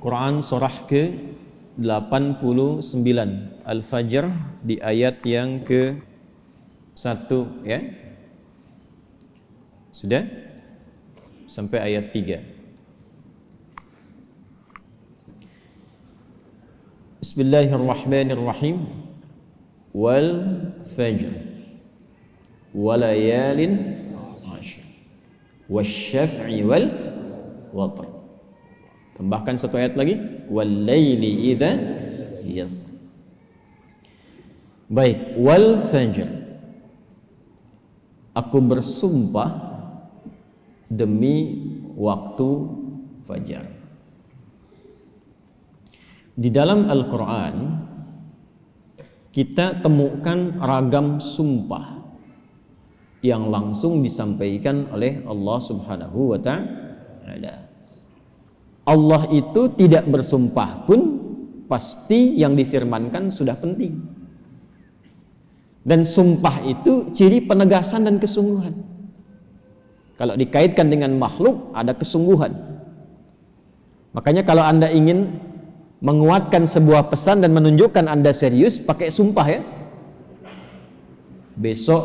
Quran surah ke-89 Al-Fajr di ayat yang ke-1 ya. Sudah? Sampai ayat 3. Bismillahirrahmanirrahim. Wal fajr walayalin ashr wasyaf'i wal watr. Tambahkan satu ayat lagi, wal laili idza yasr. Baik, wal fajr, aku bersumpah demi waktu fajar. Di dalam Al-Quran kita temukan ragam sumpah yang langsung disampaikan oleh Allah Subhanahu wa ta'ala. Allah itu tidak bersumpah pun pasti yang difirmankan sudah penting. Dan sumpah itu ciri penegasan dan kesungguhan. Kalau dikaitkan dengan makhluk ada kesungguhan. Makanya kalau Anda ingin menguatkan sebuah pesan dan menunjukkan Anda serius, pakai sumpah ya. Besok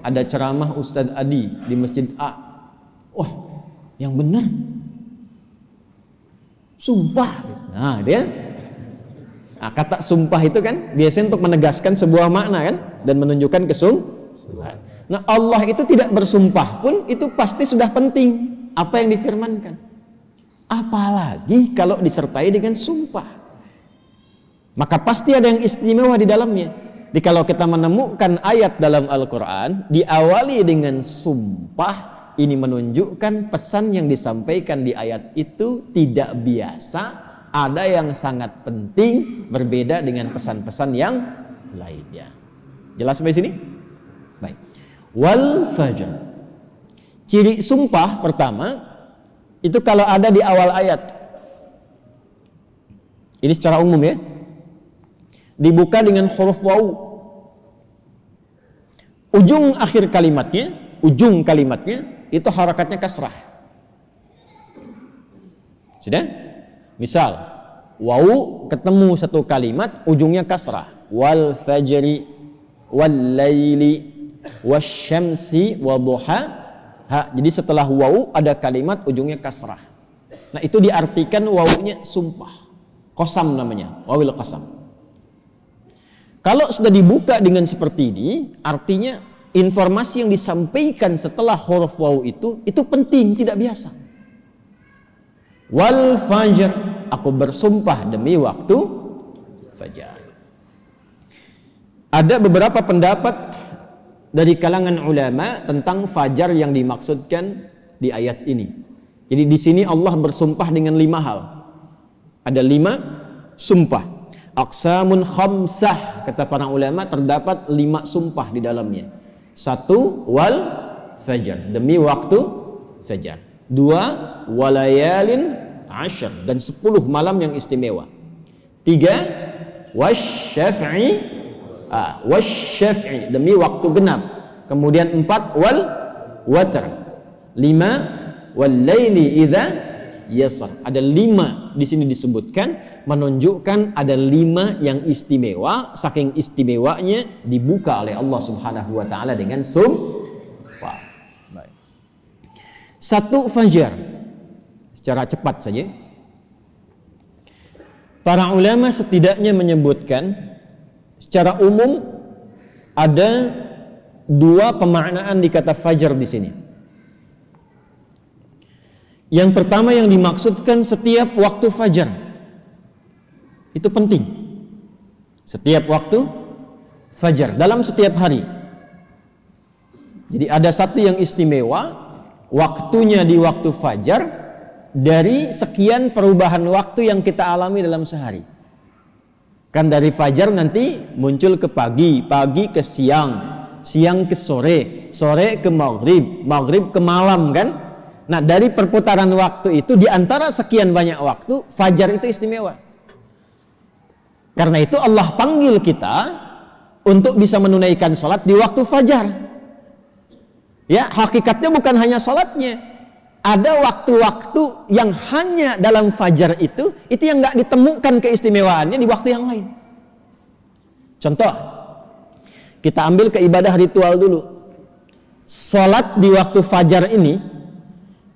ada ceramah Ustadz Adi di Masjid A. Wah, yang benar sumpah. Nah, dia. Nah, kata sumpah itu kan biasanya untuk menegaskan sebuah makna kan dan menunjukkan kesungguhan. Nah, Allah itu tidak bersumpah pun itu pasti sudah penting apa yang difirmankan. Apalagi kalau disertai dengan sumpah, maka pasti ada yang istimewa di dalamnya. Jadi kalau kita menemukan ayat dalam Al-Quran diawali dengan sumpah, ini menunjukkan pesan yang disampaikan di ayat itu tidak biasa, ada yang sangat penting, berbeda dengan pesan-pesan yang lainnya. Jelas sampai sini? Baik. Wal fajr, ciri sumpah pertama itu kalau ada di awal ayat. Ini secara umum ya. Dibuka dengan huruf waw. Ujung akhir kalimatnya, ujung kalimatnya itu harakatnya kasrah. Sudah? Misal, waw ketemu satu kalimat ujungnya kasrah. Wal fajri wal laili wasyamsi wadduha. Jadi setelah waw ada kalimat ujungnya kasrah. Nah itu diartikan wawnya sumpah. Qasam namanya, wawil qasam. Kalau sudah dibuka dengan seperti ini, artinya informasi yang disampaikan setelah huruf waw itu penting, tidak biasa. Wal fajr, aku bersumpah demi waktu fajar. Ada beberapa pendapat dari kalangan ulama tentang fajar yang dimaksudkan di ayat ini. Jadi di sini Allah bersumpah dengan 5 hal. Ada 5 sumpah. Aqsamun khamsah, kata para ulama, terdapat 5 sumpah di dalamnya. 1 wal fajar, demi waktu fajar. 2 walayalin ashr, dan 10 malam yang istimewa. 3 wasyaf'i, wasyaf'i, demi waktu genap. Kemudian 4 wal watr. 5 wal laili idza yasr. Ada 5 di sini disebutkan, menunjukkan ada 5 yang istimewa. Saking istimewanya dibuka oleh Allah Subhanahu wa taala dengan sumpah. Baik. 1 fajar. Secara cepat saja. Para ulama setidaknya menyebutkan secara umum ada 2 pemaknaan di kata fajar di sini. Yang pertama yang dimaksudkan setiap waktu fajar. Itu penting. Setiap waktu fajar dalam setiap hari. Jadi ada satu yang istimewa, waktunya di waktu fajar dari sekian perubahan waktu yang kita alami dalam sehari. Kan dari fajar nanti muncul ke pagi, pagi ke siang, siang ke sore, sore ke maghrib, maghrib ke malam kan. Nah dari perputaran waktu itu, di antara sekian banyak waktu, fajar itu istimewa. Karena itu Allah panggil kita untuk bisa menunaikan sholat di waktu fajar. Ya, hakikatnya bukan hanya sholatnya, ada waktu-waktu yang hanya dalam fajar itu yang nggak ditemukan keistimewaannya di waktu yang lain. Contoh, kita ambil ke ibadah ritual dulu. Salat di waktu fajar ini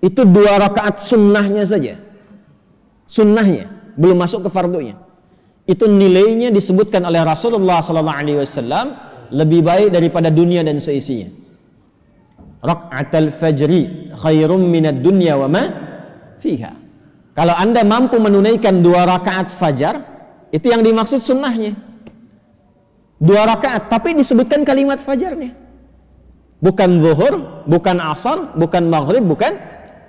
itu 2 rakaat sunnahnya saja. Sunnahnya, belum masuk ke fardunya. Itu nilainya disebutkan oleh Rasulullah SAW lebih baik daripada dunia dan seisinya. Raka'atul fajri khairum minad dunya wa ma fiha. Kalau Anda mampu menunaikan 2 rakaat fajar, itu yang dimaksud sunnahnya. 2 rakaat, tapi disebutkan kalimat fajarnya. Bukan zuhur, bukan asar, bukan maghrib, bukan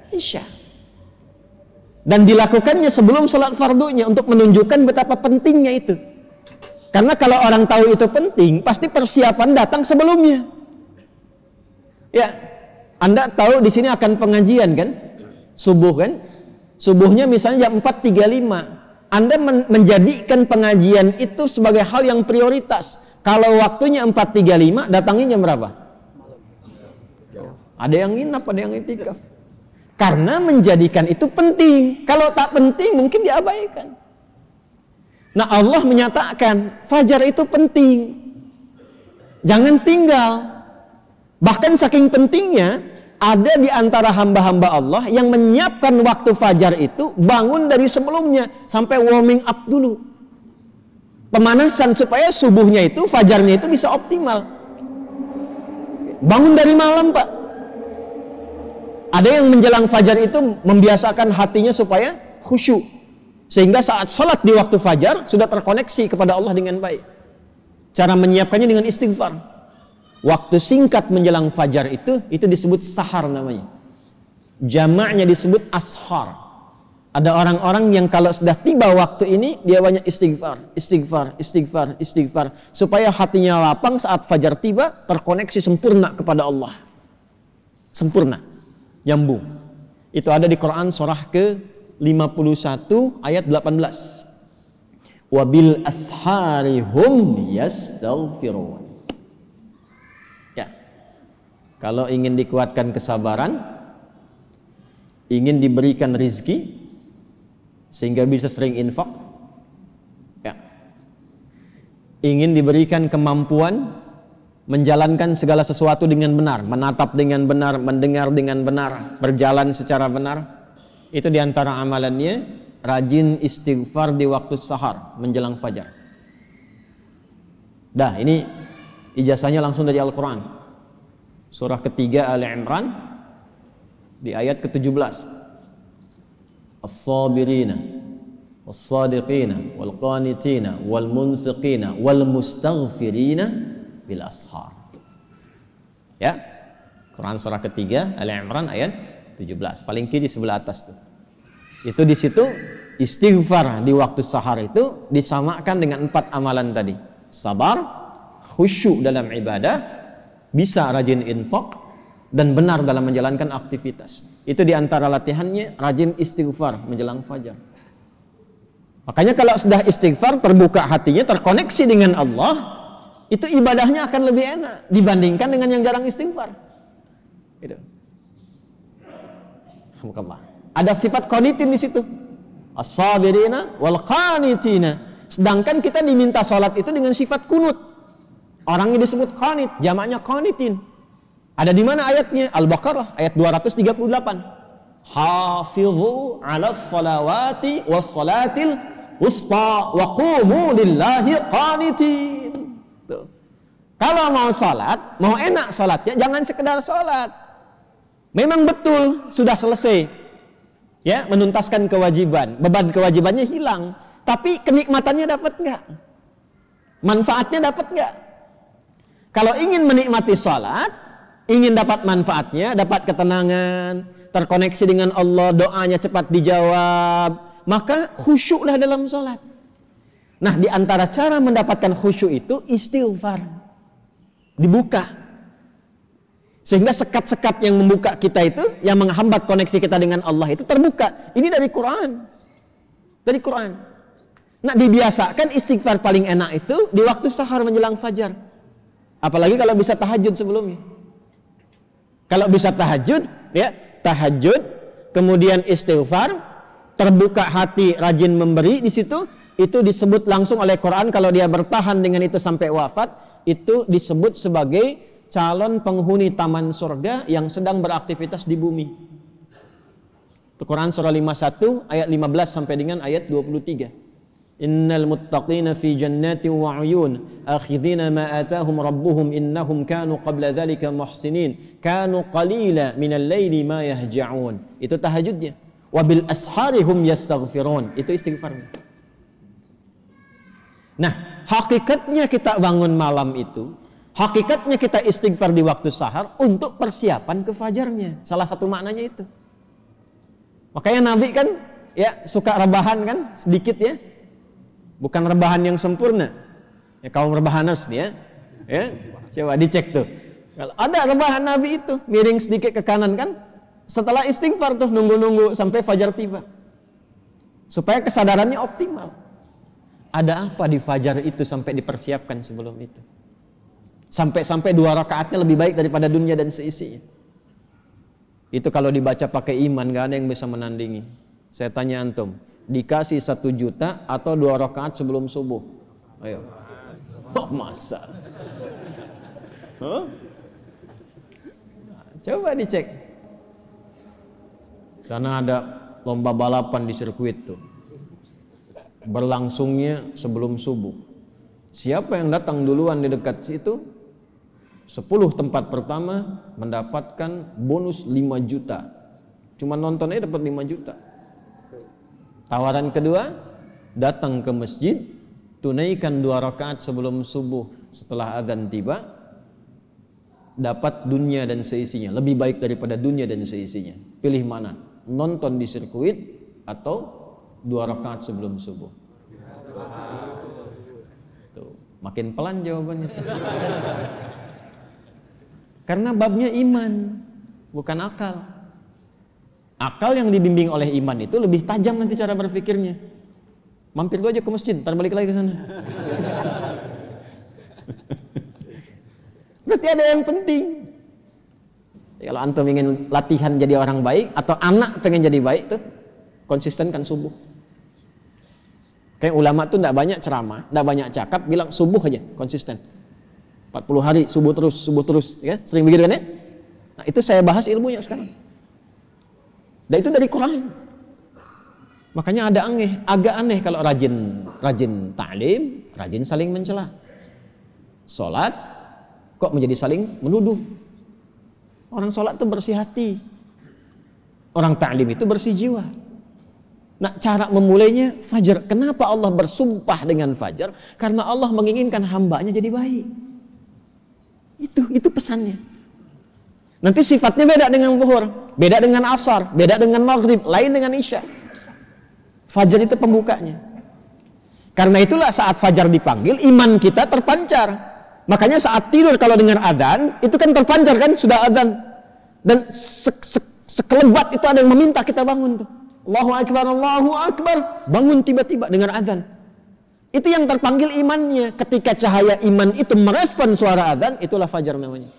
isya. Dan dilakukannya sebelum salat fardunya untuk menunjukkan betapa pentingnya itu. Karena kalau orang tahu itu penting, pasti persiapan datang sebelumnya. Ya, Anda tahu di sini akan pengajian kan? Subuh kan? Subuhnya misalnya jam 4.35. Anda menjadikan pengajian itu sebagai hal yang prioritas. Kalau waktunya 4.35, datangnya jam berapa? Ada yang nginap, ada yang itikaf. Karena menjadikan itu penting. Kalau tak penting mungkin diabaikan. Nah, Allah menyatakan fajar itu penting. Jangan tinggal. Bahkan saking pentingnya, ada di antara hamba-hamba Allah yang menyiapkan waktu fajar itu bangun dari sebelumnya sampai warming up dulu. Pemanasan supaya subuhnya itu, fajarnya itu bisa optimal. Bangun dari malam, Pak. Ada yang menjelang fajar itu membiasakan hatinya supaya khusyuk. Sehingga saat sholat di waktu fajar sudah terkoneksi kepada Allah dengan baik. Cara menyiapkannya dengan istighfar. Waktu singkat menjelang fajar itu disebut sahar namanya. Jamaknya disebut ashar. Ada orang-orang yang kalau sudah tiba waktu ini, dia banyak istighfar, istighfar, istighfar, istighfar. Supaya hatinya lapang saat fajar tiba, terkoneksi sempurna kepada Allah. Sempurna. Nyambung. Itu ada di Quran surah ke-51 ayat 18. Wabil ashari hum yastaghfirun. Ya. Kalau ingin dikuatkan kesabaran, ingin diberikan rizki sehingga bisa sering infak, ya. Ingin diberikan kemampuan menjalankan segala sesuatu dengan benar, menatap dengan benar, mendengar dengan benar, berjalan secara benar. Itu diantara amalannya, rajin istighfar di waktu sahar menjelang fajar. Dah, ini ijazahnya langsung dari Al-Quran. Surah ketiga Ali Imran di ayat ke-17. As-sabirina was-sadiqina wal-qanitina wal-munfiqina wal-mustaghfirina bil ashar. Ya. Quran surah ketiga Ali Imran ayat 17. Paling kiri sebelah atas tuh. Itu di situ istighfar di waktu sahar itu disamakan dengan 4 amalan tadi. Sabar, khusyuk dalam ibadah, bisa rajin infak dan benar dalam menjalankan aktivitas. Itu di antara latihannya rajin istighfar menjelang fajar. Makanya kalau sudah istighfar, terbuka hatinya, terkoneksi dengan Allah, itu ibadahnya akan lebih enak dibandingkan dengan yang jarang istighfar. Gitu. Alhamdulillah. Ada sifat qanitin di situ. As-sabirina wal qanitina. Sedangkan kita diminta salat itu dengan sifat kunut. Orangnya disebut qanit, jamaknya qanitin. Ada di mana ayatnya? Al-Baqarah ayat 238. Hafizu 'alas salawati was salatil wusta wa qumu lillahi qanitin. Tuh. Kalau mau salat, mau enak salatnya, jangan sekedar salat. Memang betul sudah selesai, ya, menuntaskan kewajiban, beban kewajibannya hilang, tapi kenikmatannya dapat nggak? Manfaatnya dapat nggak? Kalau ingin menikmati salat, ingin dapat manfaatnya, dapat ketenangan, terkoneksi dengan Allah, doanya cepat dijawab, maka khusyuklah dalam salat. Nah, di antara cara mendapatkan khusyuk itu istighfar. Dibuka. Sehingga sekat-sekat yang membuka kita itu, yang menghambat koneksi kita dengan Allah itu terbuka. Ini dari Quran. Dari Quran. Nah, dibiasakan istighfar paling enak itu di waktu sahar menjelang fajar. Apalagi kalau bisa tahajud sebelumnya. Kalau bisa tahajud, ya, tahajud kemudian istighfar, terbuka hati, rajin memberi di situ, itu disebut langsung oleh Quran kalau dia bertahan dengan itu sampai wafat, itu disebut sebagai calon penghuni taman surga yang sedang beraktivitas di bumi. Itu Quran surah 51 ayat 15 sampai dengan ayat 23. Innal muttaqina fi jannatin wa 'uyun akhidhina ma atahum rabbuhum innahum kanu qabla dhalika muhsinin kanu qalila minal laili ma yahja'un. Itu tahajudnya. Wa bil ashari hum yastaghfirun. Itu istighfarnya. Nah, hakikatnya kita bangun malam itu, hakikatnya kita istighfar di waktu sahar untuk persiapan ke fajarnya. Salah satu maknanya itu. Makanya Nabi kan ya suka rebahan kan sedikit ya. Bukan rebahan yang sempurna. Ya kaum rebahaners nih ya. Ya, coba dicek tuh. Kalau ada rebahan Nabi itu, miring sedikit ke kanan kan, setelah istighfar tuh nunggu-nunggu sampai fajar tiba. Supaya kesadarannya optimal. Ada apa di fajar itu sampai dipersiapkan sebelum itu? Sampai-sampai 2 rakaatnya lebih baik daripada dunia dan seisinya. Itu kalau dibaca pakai iman, gak ada yang bisa menandingi. Saya tanya antum, dikasih 1 juta atau 2 rakaat sebelum subuh? Ayo. Oh, masa? Huh? Coba dicek. Sana ada lomba balapan di sirkuit tuh. Berlangsungnya sebelum subuh. Siapa yang datang duluan di dekat situ, 10 tempat pertama mendapatkan bonus 5 juta. Cuma nonton aja dapat 5 juta. Tawaran kedua, datang ke masjid, tunaikan 2 rakaat sebelum subuh, setelah azan tiba, dapat dunia dan seisinya, lebih baik daripada dunia dan seisinya. Pilih mana? Nonton di sirkuit atau 2 rakaat sebelum subuh? Tuh, makin pelan jawabannya. Karena babnya iman, bukan akal. Akal yang dibimbing oleh iman itu lebih tajam nanti cara berpikirnya. Mampir lu aja ke masjid, ntar balik lagi ke sana. Berarti ada yang penting. Kalau antum ingin latihan jadi orang baik atau anak pengen jadi baik tuh, konsistenkan subuh. Kayak ulama tuh enggak banyak ceramah, enggak banyak cakap, bilang subuh aja, konsisten. 40 hari subuh terus, ya. Sering begitu kan ya? Nah, itu saya bahas ilmunya sekarang. Dan itu dari Quran. Makanya agak aneh kalau rajin ta'lim, rajin saling mencela. Salat kok menjadi saling menuduh. Orang salat itu bersih hati. Orang ta'lim itu bersih jiwa. Nah, cara memulainya fajar. Kenapa Allah bersumpah dengan fajar? Karena Allah menginginkan hambanya jadi baik. Itu pesannya. Nanti sifatnya beda dengan zuhur, beda dengan asar, beda dengan maghrib, lain dengan isya. Fajar itu pembukanya. Karena itulah saat fajar dipanggil, iman kita terpancar. Makanya saat tidur kalau dengar adzan, itu kan terpancar kan, sudah adzan. Dan sekelebat itu ada yang meminta kita bangun tuh. Allahu Akbar, Allahu Akbar. Bangun tiba-tiba dengar adzan. Itu yang terpanggil imannya. Ketika cahaya iman itu merespon suara adzan, itulah fajar namanya.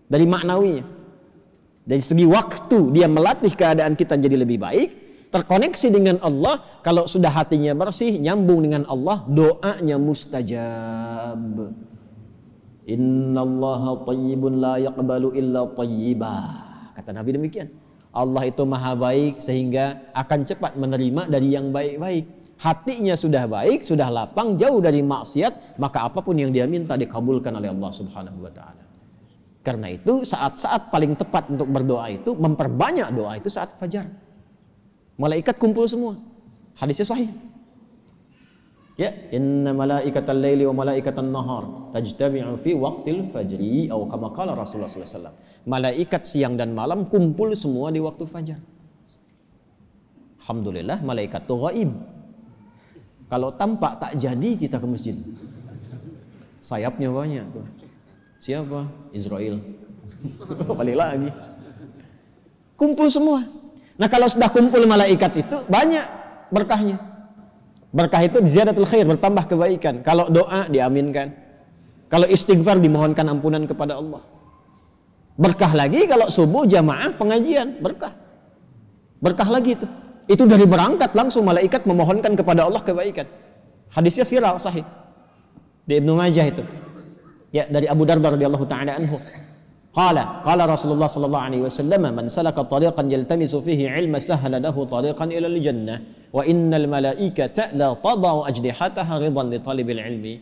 Dari maknawinya, dari segi waktu dia melatih keadaan kita jadi lebih baik, terkoneksi dengan Allah. Kalau sudah hatinya bersih, nyambung dengan Allah, doanya mustajab. Innallaha thayyibun la yaqbalu illa thayyibah. Kata Nabi demikian. Allah itu maha baik sehingga akan cepat menerima dari yang baik-baik. Hatinya sudah baik, sudah lapang, jauh dari maksiat, maka apapun yang dia minta dikabulkan oleh Allah Subhanahu wa taala. Karena itu saat-saat paling tepat untuk berdoa itu, memperbanyak doa itu saat fajar. Malaikat kumpul semua. Hadisnya sahih. Ya, inna malaikatal laili wa malaikatan nahar tajtami'u fi waqtil fajri atau kama qala Rasulullah sallallahu alaihi wasallam. Malaikat siang dan malam kumpul semua di waktu fajar. Alhamdulillah malaikat itu ghaib. Kalau tampak tak jadi kita ke masjid. Sayapnya banyak tuh. Siapa? Israel. Balik lagi. Kumpul semua. Nah, kalau sudah kumpul malaikat itu banyak berkahnya. Berkah itu ziyadatul khair, bertambah kebaikan. Kalau doa diaminkan. Kalau istighfar dimohonkan ampunan kepada Allah. Berkah lagi kalau subuh jamaah pengajian, berkah. Berkah lagi itu. Itu dari berangkat langsung malaikat memohonkan kepada Allah kebaikan. Hadisnya viral sahih di Ibnu Majah itu. Ya, dari Abu Darda radhiyallahu taala anhu. Qala Rasulullah sallallahu alaihi wasallam, "Man salaka tariqan yaltamisu fihi 'ilma sahhala lahu tariqan ila al-jannah, wa innal malaikata la tadau ajnihataha ridan li talibil ilmi."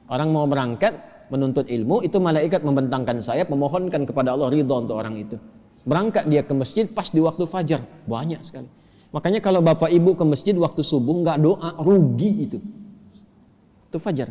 Orang mau berangkat menuntut ilmu, itu malaikat membentangkan sayap memohonkan kepada Allah ridha untuk orang itu. Berangkat dia ke masjid pas di waktu fajar, banyak sekali. Makanya kalau bapak ibu ke masjid waktu subuh nggak doa, rugi itu. Itu fajar.